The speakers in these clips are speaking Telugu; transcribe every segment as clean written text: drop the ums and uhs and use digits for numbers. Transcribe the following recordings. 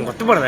ಗೊತ್ತುಪಡದ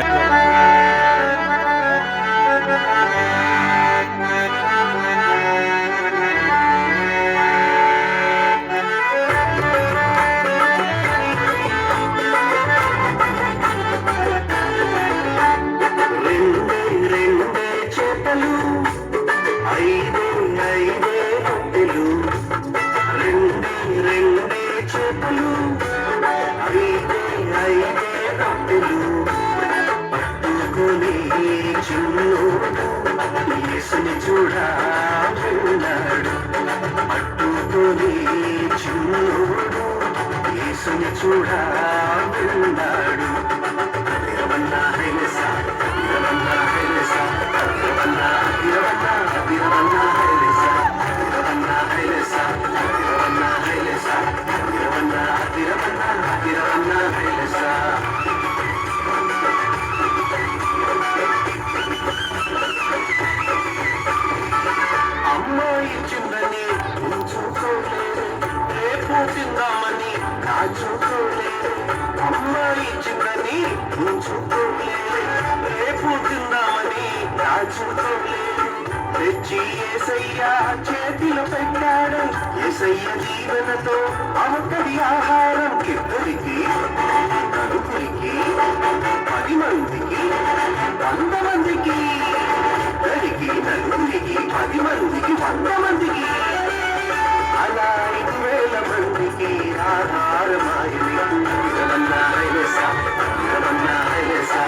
యేసుని చూడాలన్నాడు పట్టుకొని చిన్నోడు యేసుని చూడాలన్నాడు వీరవన్నా హైలెసా వీరవన్నా హైలెసా వీరవన్నా వీరవన్నా వీరవన్నా హైలెసా వీరవన్నా హైలెసా వీరవన్నా హైలెసా వీరవన్నా వీరవన్నా వీరవన్నా హైలెసా అమ్మాయి చిన్నని ఉంచుకోలేదు రేపు తిందామని కాచుకోలేదు అమ్మాయి చిన్నని ఉంచుకోలేదు రేపు తిందామని కాచుకోలేదు తెచ్చి యేసయ్య చేతిలో పెట్టాడు యేసయ్య జీవనతో అవకడి ఆహారం ఇద్దరికి నలుగురికి 10 మందికి 100 మందికి ఇద్దరికి నలుగురికి 10 మందికి 100 మందికి అలా 5,000 మందికి ఆహారమాయని వీరవన్నా హైలెసా వీరవన్నా హైలెసా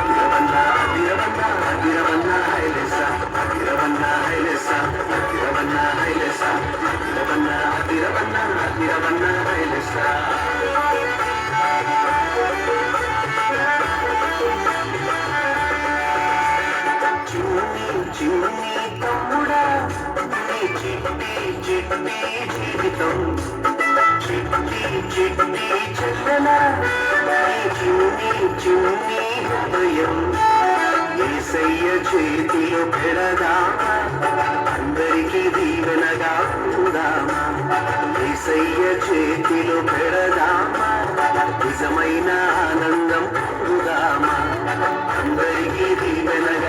వీరవన్నా వీరవన్నా వీరవన్నా హైలెసా వీరవన్నా హైలెసా వీరవన్నా హైలెసా వీరవన్నా వీరవన్నా వీరవన్నా హైలెసా చిన్ని తమ్ముడా నీ చిట్టి చిట్టి జీవితం చిట్టి చిట్టి చెల్లెలా నీ చిన్ని హృదయం యేసయ్య చేతిలో పెడదామా అందరికీ దీవెనగా ఉందామా యేసయ్య చేతిలో పెడదామా నిజమైన ఆనందం ఉందామా అందరికీ దీవెనగా